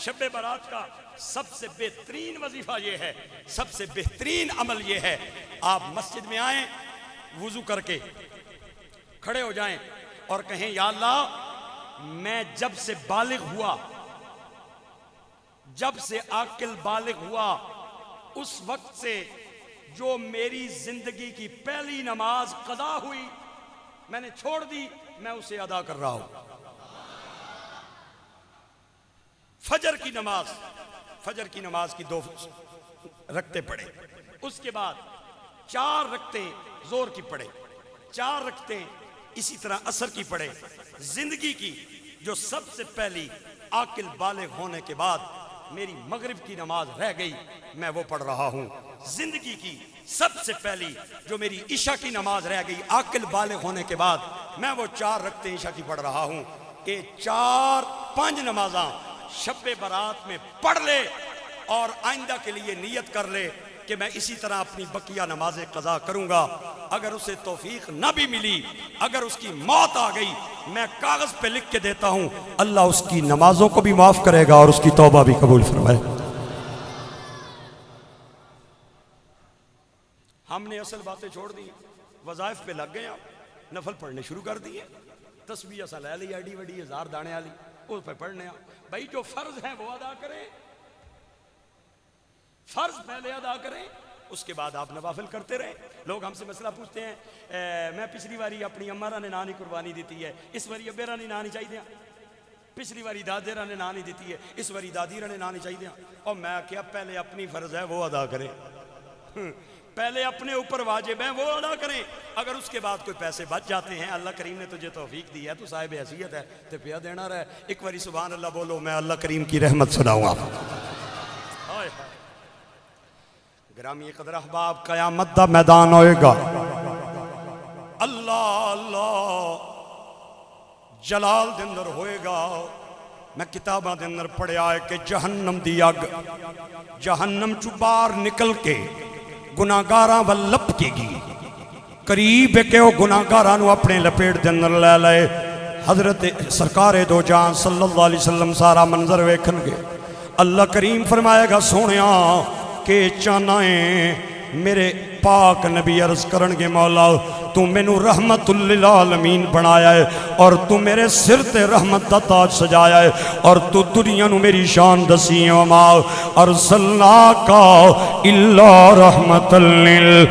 شب برات کا سب سے بہترین وظیفہ یہ ہے، سب سے بہترین عمل یہ ہے، آپ مسجد میں آئیں، وضو کر کے کھڑے ہو جائیں اور کہیں یا اللہ میں جب سے بالغ ہوا، جب سے عاقل بالغ ہوا، اس وقت سے جو میری زندگی کی پہلی نماز قضا ہوئی میں نے چھوڑ دی، میں اسے ادا کر رہا ہوں۔ فجر کی نماز کی 2 رکعتیں پڑھے، اس کے بعد 4 رکعتیں ظہر کی پڑھے، 4 رکعتیں اسی طرح عصر کی پڑھے۔ زندگی کی جو سب سے پہلی عاقل بالغ ہونے کے بعد میری مغرب کی نماز رہ گئی، میں وہ پڑھ رہا ہوں۔ زندگی کی سب سے پہلی جو میری عشاء کی نماز رہ گئی عاقل بالغ ہونے کے بعد، میں وہ 4 رکعتیں عشاء کی پڑھ رہا ہوں۔ یہ 4-5 نمازاں شب برات میں پڑھ لے اور آئندہ کے لیے نیت کر لے کہ میں اسی طرح اپنی بقیہ نمازیں قضا کروں گا۔ اگر اسے توفیق نہ بھی ملی، اگر اس کی موت آ گئی، میں کاغذ پہ لکھ کے دیتا ہوں اللہ اس کی نمازوں کو بھی معاف کرے گا اور اس کی توبہ بھی قبول فرمائے۔ ہم نے اصل باتیں چھوڑ دی، وظائف پہ لگ گئے، آپ نفل پڑھنے شروع کر دیے، تسبیح اصل لے لی ایڈی وڈی 1000 دانے والی، اس پہ پڑھنے بھائی جو فرض ہیں وہ ادا کریں، فرض پہلے ادا کریں، اس کے بعد آپ نوافل کرتے رہیں۔ لوگ ہم سے مسئلہ پوچھتے ہیں میں پچھلی باری اپنی امارا نے نانی قربانی دیتی ہے، اس باری ابیرا نے نانی چاہیے، پچھلی باری دادیرا نے نانی دیتی ہے، اس باری دادیرا نے نانی چاہیے، اور میں کیا پہلے اپنی فرض ہے وہ ادا کریں، پہلے اپنے اوپر واجب ہیں وہ ادا کریں۔ اگر اس کے بعد کوئی پیسے بچ جاتے ہیں، اللہ کریم نے تجھے توفیق دی ہے تو صاحب حیثیت ہے تو پیا دینا رہے، ایک باری سبحان اللہ بولو، میں اللہ کریم کی رحمت سناؤں آپ۔ گرامی قدر احباب، قیامت دا میدان ہوئے گا، اللہ اللہ جلال دے اندر ہوئے گا۔ میں کتاباں دے اندر پڑھیا ہے کہ جہنم دی اگ جہنم چو باہر نکل کے گناہگاراں ول لپکے گی، قریب ہے کہ وہ گناہگاراں نو اپنے لپیٹ دے اندر لے لائے۔ حضرت سرکار دو جہاں صلی اللہ علیہ وسلم سارا منظر ویکھن گے، اللہ کریم فرمائے گا سونیا کہ چاہنا ہے میرے پاک نبی عرض کرنگے مولا تو مینو رحمت للعالمین بنایا ہے اور تو میرے سر تے رحمت دا تاج سجایا ہے اور تو دنیا نو میری شان دسی ہے وما ارسلناک الا رحمت للعالمین۔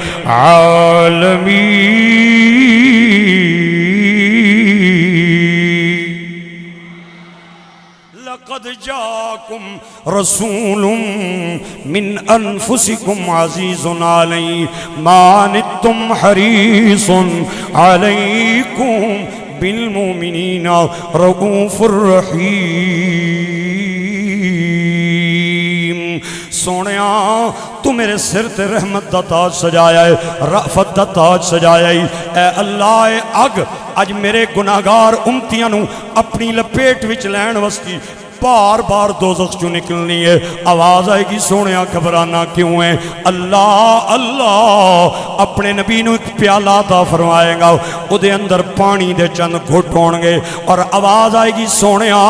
لقد جاءكم رسول من انفسكم عزيز عليه ما عنتم حريص عليكم بالمؤمنين رؤوف رحيم۔ سونیا تو میرے سر تے رحمت دا تاج سجایا ہے، رأفت دا تاج سجایا ہے، اے اللہ اگ اج میرے گناہگار امتیاں نو اپنی لپیٹ وچ لین وستی بار بار دوزخ جو نکلنی ہے، آواز آئے گی سونیا گھبرانا کیوں ہے؟ اللہ اللہ اپنے نبی نو ایک پیالہ عطا فرمائے گا، او دے اندر پانی دے چند گھٹ ہونگے اور آواز آئے گی سونیا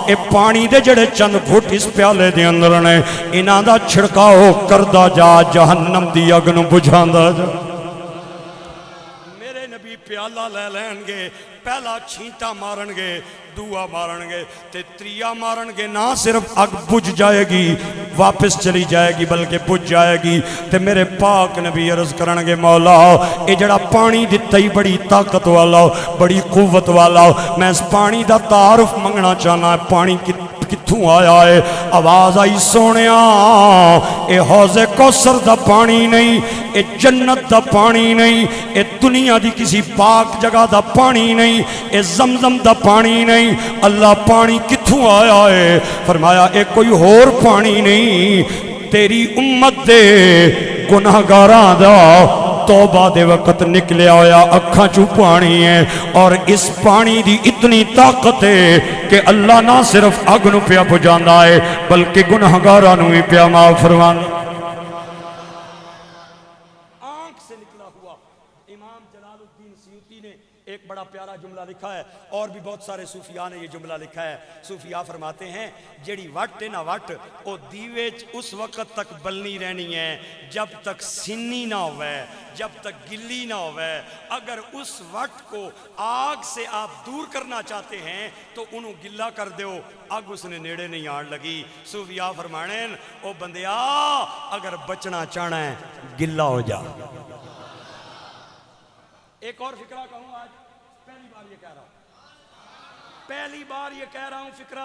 اے پانی دے جڑے چند گھٹ اس پیالے دے اندر نے انہاں دا چھڑکاؤ کردہ جا جہنم دی اگ نو بجھاندہ جا۔ میرے نبی پیالہ لے لین گے، پہلا چھینٹا مارن گے، دعا مارن گے تے تریا مارن گے، نہ صرف اگ بجھ جائے گی واپس چلی جائے گی بلکہ بجھ جائے گی۔ تے میرے پاک نبی عرض کرن گے مولا اے جڑا پانی دتا ہی بڑی طاقت والا بڑی قوت والا، میں اس پانی دا تعارف منگنا چاہنا ہے، پانی کتھوں آیا ہے؟ آواز آئی سونیا اے حوض کوثر دا پانی نہیں، اے جنت دا پانی نہیں، اے دنیا دی کسی پاک جگہ دا پانی نہیں، اے زمزم دا پانی نہیں، اللہ پانی کتھوں آیا ہے؟ فرمایا اے کوئی اور پانی نہیں، تیری امت دے گناہگاراں دا توبہ دے وقت نکلے آیا اکھاں چو پانی ہے، اور اس پانی دی اتنی طاقت ہے کہ اللہ نہ صرف اگ نو پیا بجھاندا ہے بلکہ گناہگاراں نو بھی پیا معاف فرماندا۔ آنکھ سے نکلا ہوا امام جلال الدین سیوطی نے ایک بڑا پیارا پیارا جملہ لکھا ہے، اور بھی بہت سارے صوفیاء نے یہ جملہ لکھا ہے۔ صوفیاء فرماتے ہیں جیڑی وٹ ہے نا وٹ او دیوے اس وقت تک بلنی رہنی ہے جب تک سنی نہ ہوئے، جب تک گلی نہ ہوئے۔ اگر اس وٹ کو آگ سے آپ دور کرنا چاہتے ہیں تو انہوں گلا کر دیو، آگ اس نے نیڑے نہیں آن لگی۔ صوفیاء فرمانے او بندیا اگر بچنا چاہنا ہے گلا ہو جا۔ ایک اور فکرہ کہوں آج، پہلی بار یہ کہہ رہا ہوں، پہلی بار یہ کہہ رہا ہوں فکرہ،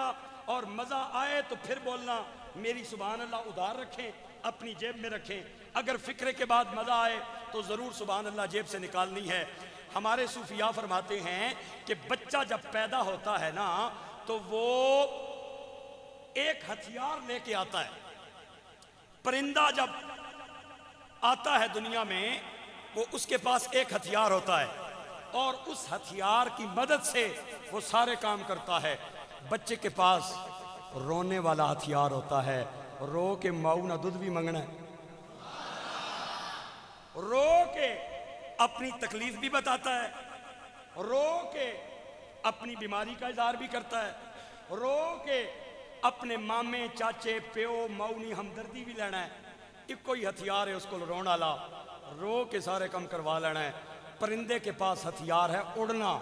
اور مزہ آئے تو پھر بولنا، میری سبحان اللہ ادھار رکھیں، اپنی جیب میں رکھیں، اگر فکرے کے بعد مزہ آئے تو ضرور سبحان اللہ جیب سے نکالنی ہے۔ ہمارے صوفیاء فرماتے ہیں کہ بچہ جب پیدا ہوتا ہے نا تو وہ ایک ہتھیار لے کے آتا ہے۔ پرندہ جب آتا ہے دنیا میں وہ اس کے پاس ایک ہتھیار ہوتا ہے، اور اس ہتھیار کی مدد سے وہ سارے کام کرتا ہے۔ بچے کے پاس رونے والا ہتھیار ہوتا ہے، رو کے ماؤ نہ دودھ بھی منگنا ہے، رو کے اپنی تکلیف بھی بتاتا ہے، رو کے اپنی بیماری کا اظہار بھی کرتا ہے، رو کے اپنے مامے چاچے پیو ماؤنی ہمدردی بھی لینا ہے۔ ایک کوئی ہتھیار ہے اس کو رونا لا، رو کے سارے کم کروا لینا ہے۔ پرندے کے پاس ہتھیار ہے اڑنا،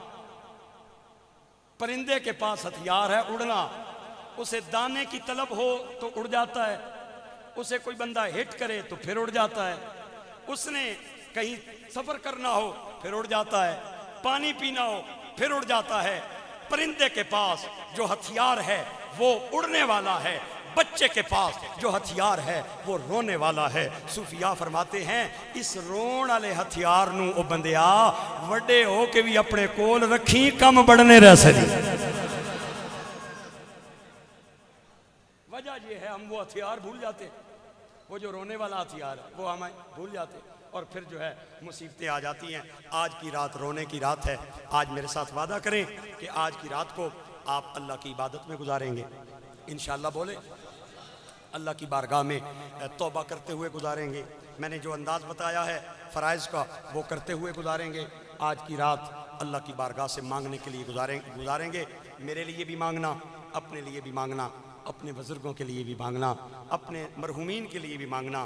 پرندے کے پاس ہتھیار ہے اڑنا، اسے دانے کی طلب ہو تو اڑ جاتا ہے، اسے کوئی بندہ ہٹ کرے تو پھر اڑ جاتا ہے، اس نے کہیں سفر کرنا ہو پھر اڑ جاتا ہے، پانی پینا ہو پھر اڑ جاتا ہے۔ پرندے کے پاس جو ہتھیار ہے وہ اڑنے والا ہے، بچے کے پاس جو ہتھیار ہے وہ رونے والا ہے۔ صوفیاء فرماتے ہیں اس رون والے ہتھیار نو او بندیا وڈے ہو کے بھی اپنے کول رکھی، کم بڑھنے رہ سکتی۔ وجہ یہ ہے ہم وہ ہتھیار بھول جاتے ہیں، وہ جو رونے والا ہتھیار ہے وہ ہمیں بھول جاتے ہیں، اور پھر جو ہے مصیبتیں آ جاتی ہیں۔ آج کی رات رونے کی رات ہے، آج میرے ساتھ وعدہ کریں کہ آج کی رات کو آپ اللہ کی عبادت میں گزاریں گے، انشاءاللہ بولے اللہ کی بارگاہ میں توبہ کرتے ہوئے گزاریں گے۔ میں نے جو انداز بتایا ہے فرائض کا وہ کرتے ہوئے گزاریں گے۔ آج کی رات اللہ کی بارگاہ سے مانگنے کے لیے گزاریں گے۔ میرے لیے بھی مانگنا، اپنے لیے بھی مانگنا، اپنے بزرگوں کے لیے بھی مانگنا، اپنے مرحومین کے لیے بھی مانگنا۔